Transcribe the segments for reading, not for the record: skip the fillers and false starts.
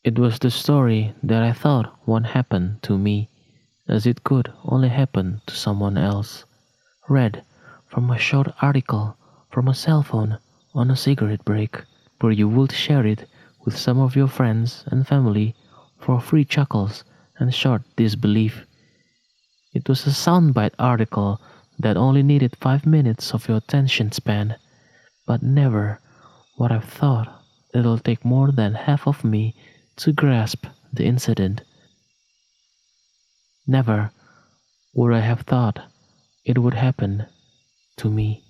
It was the story that I thought won't happen to me, as it could only happen to someone else. Read from a short article from a cell phone on a cigarette break, where you would share it with some of your friends and family for free chuckles and short disbelief. It was a soundbite article that only needed 5 minutes of your attention span, but never what I've thought it'll take more than half of me to grasp the incident. Never would I have thought it would happen to me.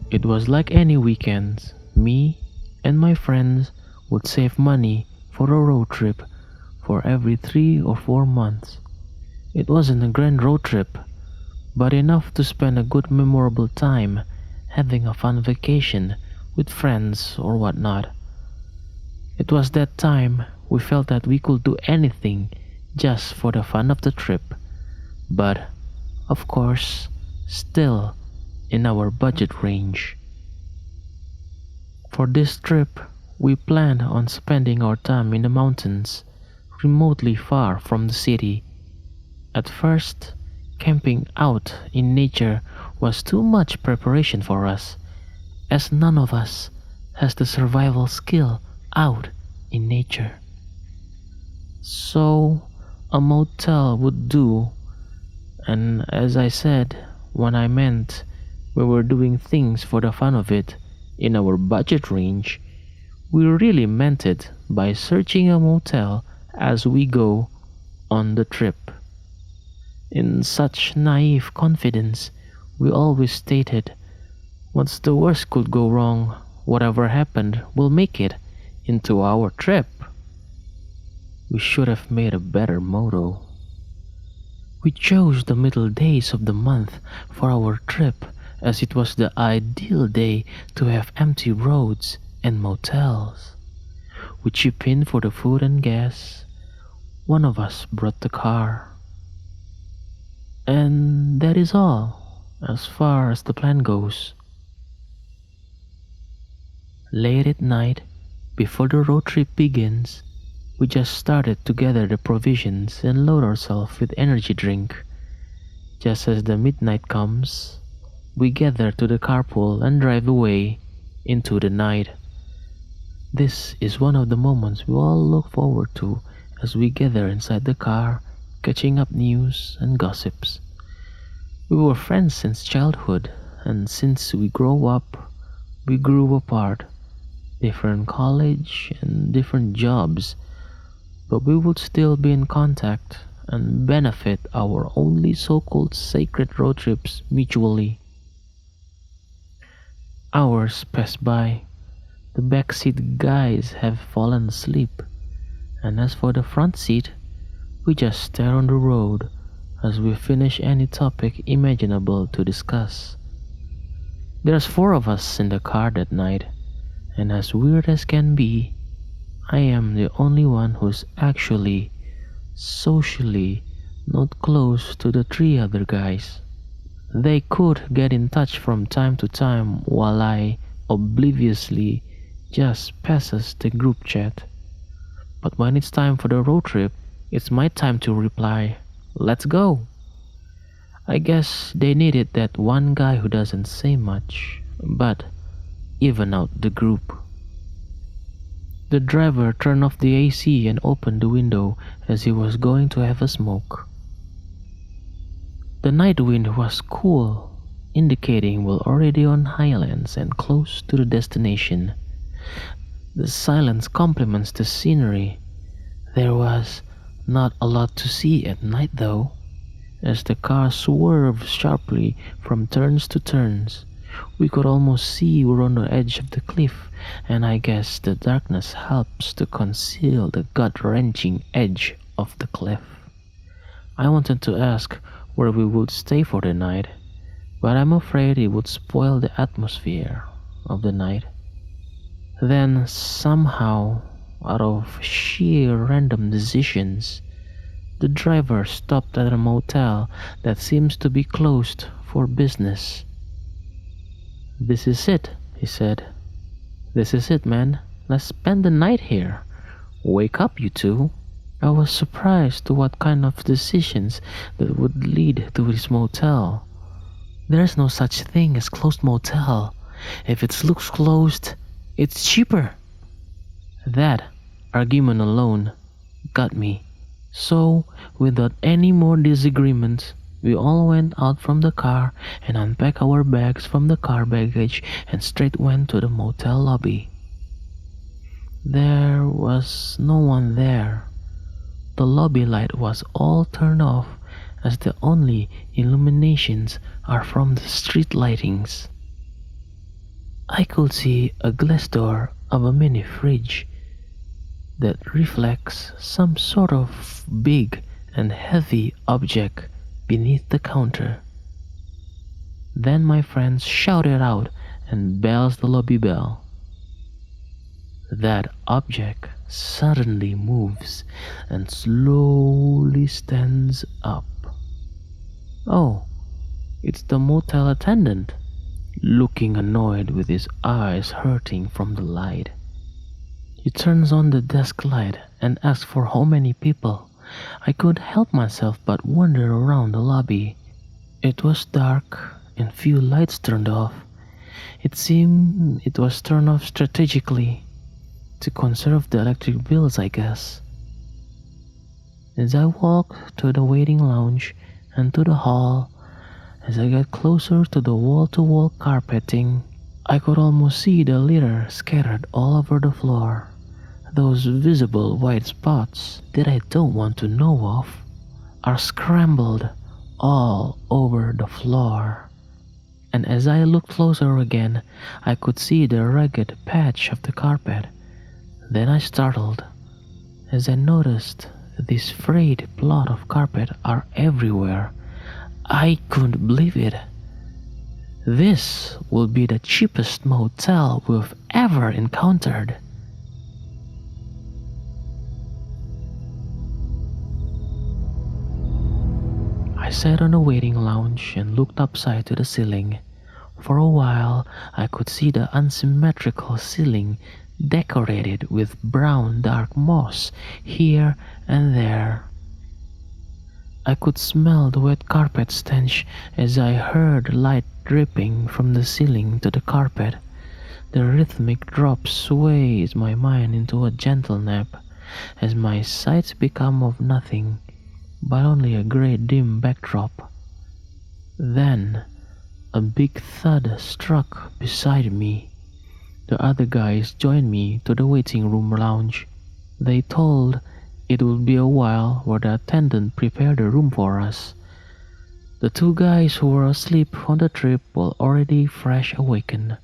It was like any weekend. Me and my friends would save money for a road trip for every 3 or 4 months. It wasn't a grand road trip, but enough to spend a good memorable time having a fun vacation with friends or whatnot. It was that time we felt that we could do anything just for the fun of the trip, but, of course, still in our budget range. For this trip, we planned on spending our time in the mountains, remotely far from the city. At first, camping out in nature was too much preparation for us, as none of us has the survival skill out in nature. So, a motel would do, and as I said, when I meant we were doing things for the fun of it in our budget range, we really meant it by searching a motel as we go on the trip. In such naive confidence, we always stated, what's the worst could go wrong? Whatever happened, we'll make it into our trip. We should have made a better motto. We chose the middle days of the month for our trip, as it was the ideal day to have empty roads and motels. We chipped in for the food and gas. One of us brought the car. And that is all, as far as the plan goes. Late at night, before the road trip begins, we just started to gather the provisions and load ourselves with energy drink. Just as the midnight comes, we gather to the carpool and drive away into the night. This is one of the moments we all look forward to as we gather inside the car, catching up news and gossips. We were friends since childhood, and since we grew up, we grew apart, different college and different jobs, but we would still be in contact and benefit our only so-called sacred road trips mutually. Hours pass by. The backseat guys have fallen asleep, and as for the front seat, we just stare on the road as we finish any topic imaginable to discuss. There's 4 of us in the car that night, and as weird as can be, I am the only one who's actually, socially, not close to the 3 other guys. They could get in touch from time to time while I obliviously just passes the group chat. But when it's time for the road trip, it's my time to reply, let's go. I guess they needed that one guy who doesn't say much, but even out the group. The driver turned off the AC and opened the window as he was going to have a smoke. The night wind was cool, indicating we're already on highlands and close to the destination. The silence complements the scenery. There was not a lot to see at night though, as the car swerved sharply from turns to turns. We could almost see we're on the edge of the cliff, and I guess the darkness helps to conceal the gut-wrenching edge of the cliff. I wanted to ask where we would stay for the night, but I'm afraid it would spoil the atmosphere of the night. Then, somehow, out of sheer random decisions, the driver stopped at a motel that seems to be closed for business. "This is it," he said. "This is it, man. Let's spend the night here. Wake up, you two." I was surprised to what kind of decisions that would lead to this motel. There's no such thing as closed motel. If it looks closed, it's cheaper. That argument alone got me. So, without any more disagreements, we all went out from the car and unpacked our bags from the car baggage and straight went to the motel lobby. There was no one there. The lobby light was all turned off, as the only illuminations are from the street lightings. I could see a glass door of a mini fridge that reflects some sort of big and heavy object beneath the counter. Then my friends shouted out and bells the lobby bell. That object suddenly moves and slowly stands up. Oh, it's the motel attendant, looking annoyed with his eyes hurting from the light. He turns on the desk light and asks for how many people. I couldn't help myself but wander around the lobby. It was dark and few lights turned off. It seemed it was turned off strategically to conserve the electric bills, I guess. As I walked to the waiting lounge and to the hall, as I got closer to the wall-to-wall carpeting, I could almost see the litter scattered all over the floor. Those visible white spots that I don't want to know of are scrambled all over the floor. And as I looked closer again, I could see the ragged patch of the carpet. Then I startled as I noticed this frayed plot of carpet are everywhere. I couldn't believe it. This will be the cheapest motel we've ever encountered. I sat on the waiting lounge and looked upside to the ceiling. For a while, I could see the unsymmetrical ceiling decorated with brown dark moss here and there. I could smell the wet carpet stench as I heard light dripping from the ceiling to the carpet. The rhythmic drop sways my mind into a gentle nap as my sights become of nothing but only a grey dim backdrop. Then a big thud struck beside me. The other guys joined me to the waiting room lounge. They told it would be a while while the attendant prepared a room for us. The two guys who were asleep on the trip were already fresh awakened,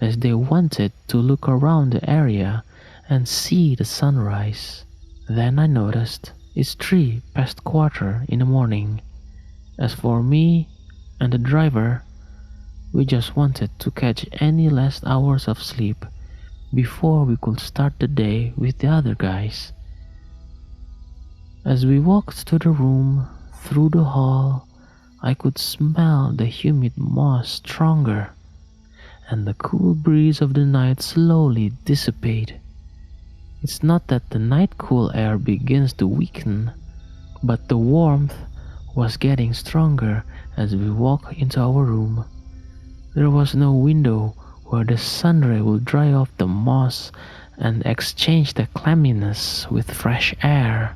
as they wanted to look around the area and see the sunrise. Then I noticed it's 3:15 in the morning. As for me and the driver, we just wanted to catch any last hours of sleep before we could start the day with the other guys. As we walked to the room through the hall, I could smell the humid moss stronger, and the cool breeze of the night slowly dissipate. It's not that the night cool air begins to weaken, but the warmth was getting stronger as we walked into our room. There was no window where the sun ray would dry off the moss and exchange the clamminess with fresh air.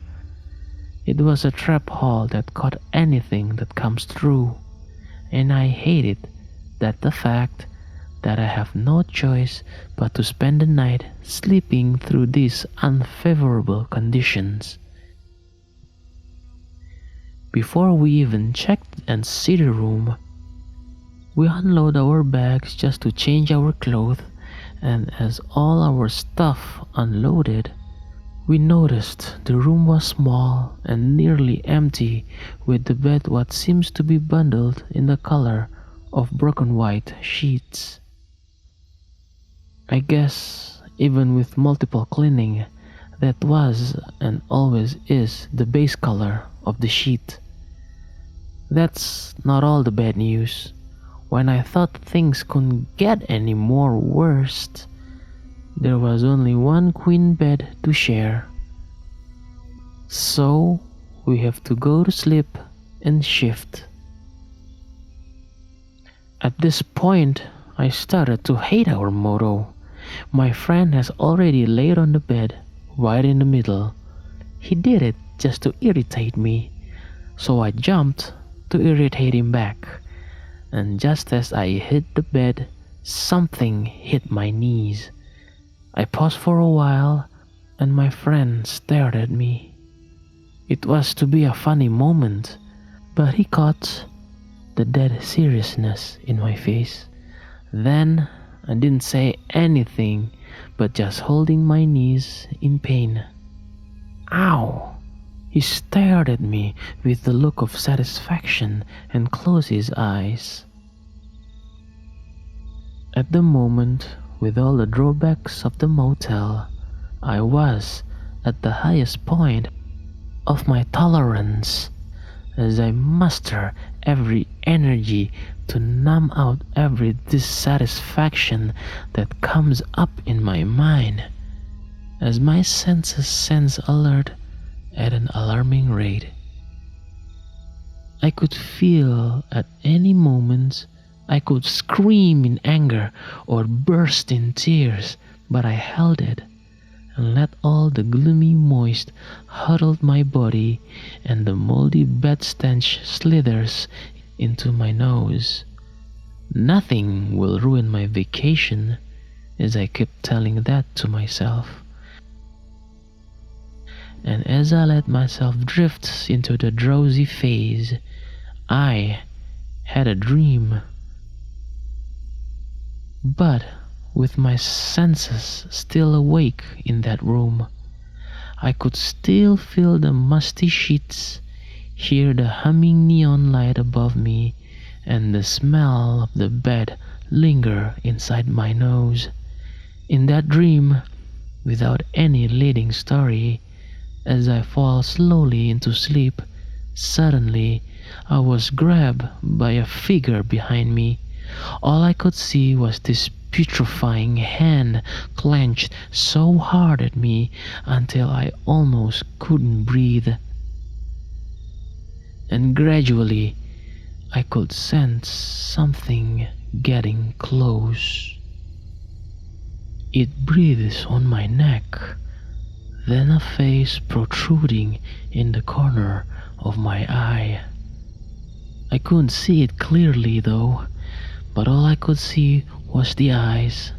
It was a trap hall that caught anything that comes through, and I hated that the fact that I have no choice but to spend the night sleeping through these unfavorable conditions. Before we even checked and see the room, we unload our bags just to change our clothes, and as all our stuff unloaded, we noticed the room was small and nearly empty, with the bed what seems to be bundled in the color of broken white sheets. I guess even with multiple cleaning, that was and always is the base color of the sheet. That's not all the bad news. When I thought things couldn't get any more worse, there was only one queen bed to share. So we have to go to sleep and shift. At this point, I started to hate our motto. My friend has already laid on the bed, right in the middle. He did it just to irritate me, so I jumped to irritate him back. And just as I hit the bed, something hit my knees. I paused for a while, and my friend stared at me. It was to be a funny moment, but he caught the dead seriousness in my face. Then I didn't say anything, but just holding my knees in pain. Ow! He stared at me with the look of satisfaction and closed his eyes. At the moment, with all the drawbacks of the motel, I was at the highest point of my tolerance as I muster every energy to numb out every dissatisfaction that comes up in my mind, as my senses sense alert at an alarming rate. I could feel at any moment I could scream in anger or burst in tears, but I held it and let all the gloomy moist huddled my body and the moldy bed stench slithers into my nose. Nothing will ruin my vacation, as I kept telling that to myself. And as I let myself drift into the drowsy phase, I had a dream. But with my senses still awake in that room, I could still feel the musty sheets, hear the humming neon light above me, and the smell of the bed linger inside my nose. In that dream, without any leading story, as I fall slowly into sleep, suddenly I was grabbed by a figure behind me. All I could see was this putrefying hand clenched so hard at me until I almost couldn't breathe. And gradually, I could sense something getting close. It breathes on my neck, then a face protruding in the corner of my eye. I couldn't see it clearly though, but all I could see was the eyes,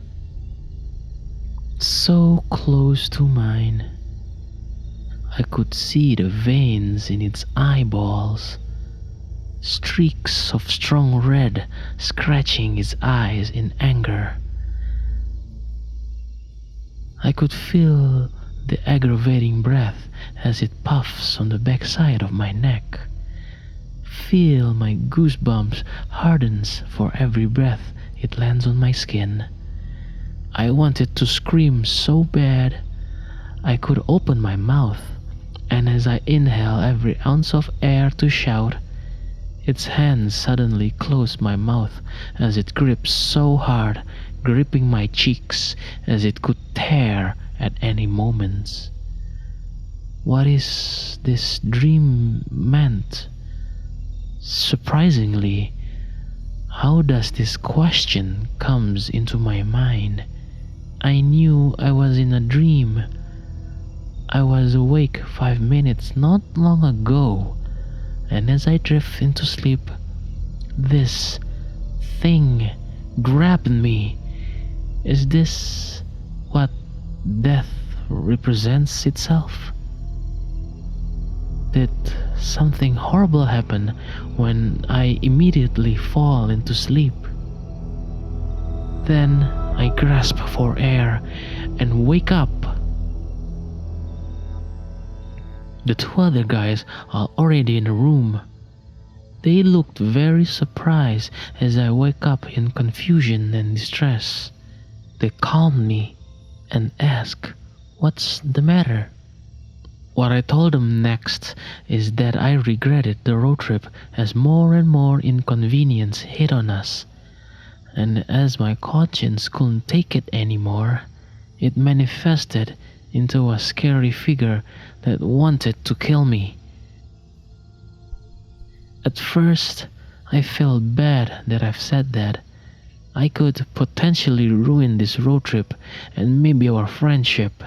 so close to mine. I could see the veins in its eyeballs, streaks of strong red scratching its eyes in anger. I could feel the aggravating breath as it puffs on the backside of my neck. Feel my goosebumps hardens for every breath it lands on my skin. I wanted to scream so bad. I could open my mouth, and as I inhale every ounce of air to shout, its hand suddenly closed my mouth as it gripped so hard, gripping my cheeks as it could tear at any moment. What is this dream meant? Surprisingly, how does this question comes into my mind? I knew I was in a dream. I was awake 5 minutes not long ago, and as I drift into sleep, this thing grabbed me. Is this what death represents itself? Did something horrible happen when I immediately fall into sleep? Then I grasp for air and wake up. The two other guys are already in the room. They looked very surprised as I woke up in confusion and distress. They calmed me and asked, "What's the matter?" What I told them next is that I regretted the road trip as more and more inconvenience hit on us, and as my conscience couldn't take it anymore, it manifested into a scary figure that wanted to kill me. At first, I felt bad that I've said that. I could potentially ruin this road trip and maybe our friendship.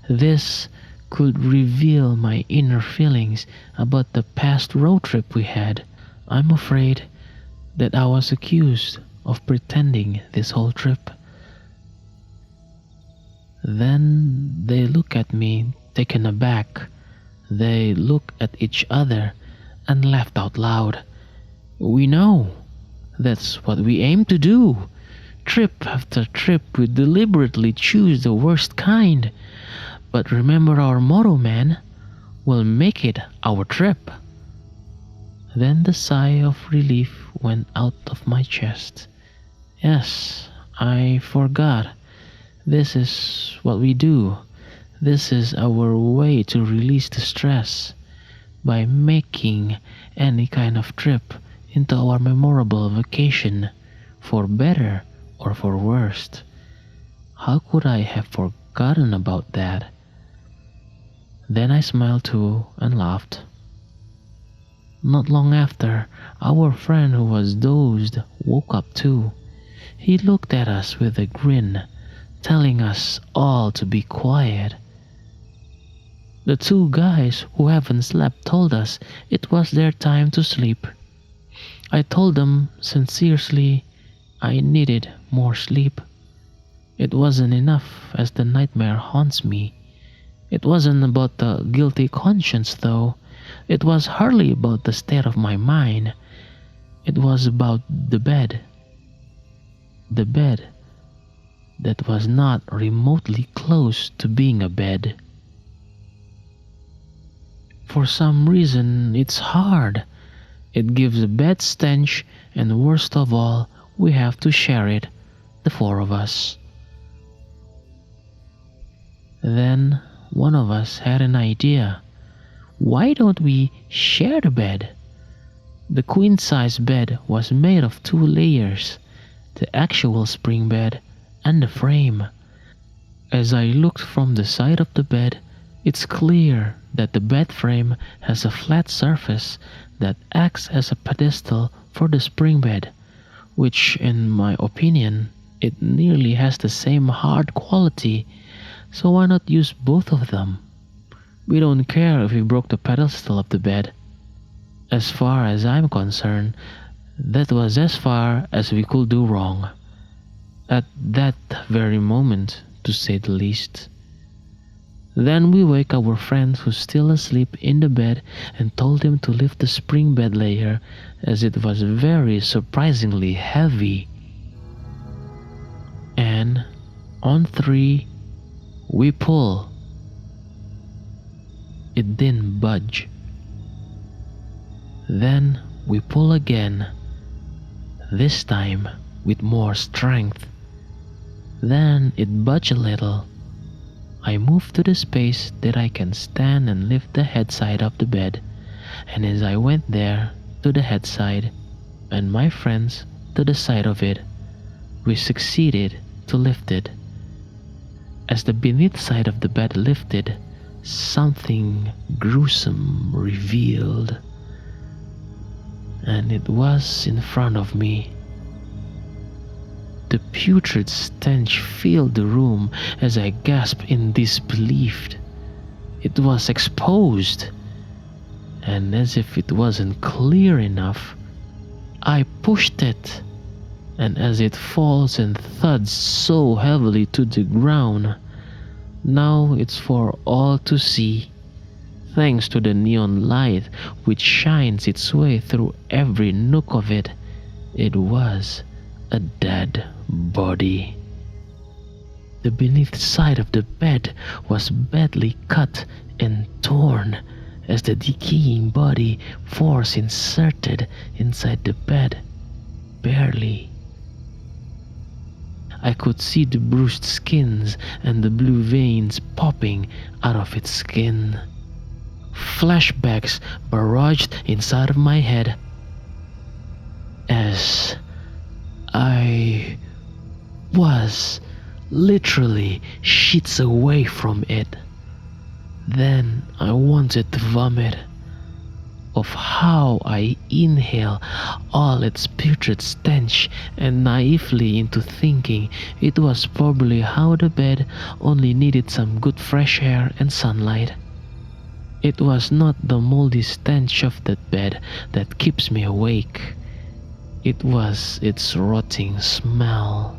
This could reveal my inner feelings about the past road trip we had. I'm afraid that I was accused of pretending this whole trip. Then they look at me, taken aback. They look at each other and laughed out loud. "We know. That's what we aim to do. Trip after trip we deliberately choose the worst kind. But remember our motto, man. We'll make it our trip." Then the sigh of relief went out of my chest. Yes, I forgot. This is what we do. This is our way to release the stress, by making any kind of trip into our memorable vacation, for better or for worse. How could I have forgotten about that? Then I smiled too and laughed. Not long after, our friend who was dozed woke up too. He looked at us with a grin, telling us all to be quiet. The two guys who haven't slept told us it was their time to sleep. I told them sincerely I needed more sleep. It wasn't enough as the nightmare haunts me. It wasn't about the guilty conscience though. It was hardly about the state of my mind. It was about the bed. The bed that was not remotely close to being a bed. For some reason, it's hard. It gives a bad stench, and worst of all, we have to share it, the four of us. Then one of us had an idea. Why don't we share the bed? The queen-size bed was made of 2 layers, the actual spring bed and the frame. As I looked from the side of the bed, it's clear that the bed frame has a flat surface that acts as a pedestal for the spring bed, which in my opinion, it nearly has the same hard quality, so why not use both of them? We don't care if we broke the pedestal of the bed. As far as I'm concerned, that was as far as we could do wrong. At that very moment, to say the least. Then we wake our friend who's still asleep in the bed and told him to lift the spring bed layer as it was very surprisingly heavy. And on 3, we pull. It didn't budge. Then we pull again, this time with more strength. Then it budged a little. I moved to the space that I can stand and lift the head side of the bed, and as I went there to the head side and my friends to the side of it, we succeeded to lift it. As the beneath side of the bed lifted, something gruesome revealed, and it was in front of me. The putrid stench filled the room as I gasped in disbelief. It was exposed, and as if it wasn't clear enough, I pushed it, and as it falls and thuds so heavily to the ground, now it's for all to see. Thanks to the neon light which shines its way through every nook of it, it was a dead body. The beneath side of the bed was badly cut and torn, as the decaying body force inserted inside the bed, barely. I could see the bruised skins and the blue veins popping out of its skin. Flashbacks barraged inside of my head as I was literally sheets away from it. Then I wanted to vomit, of how I inhale all its putrid stench and naively into thinking it was probably how the bed only needed some good fresh air and sunlight. It was not the moldy stench of that bed that keeps me awake. It was its rotting smell.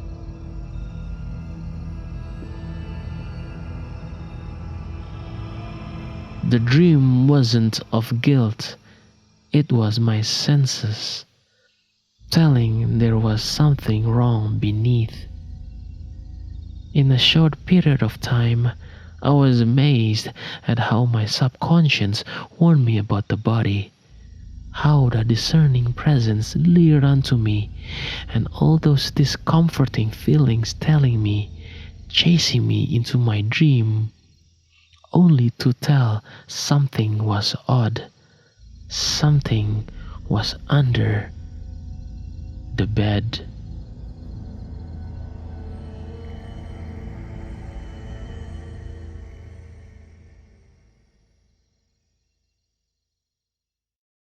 The dream wasn't of guilt. It was my senses telling there was something wrong beneath. In a short period of time, I was amazed at how my subconscious warned me about the body, how the discerning presence leered unto me, and all those discomforting feelings telling me, chasing me into my dream, only to tell something was odd. Something was under the bed.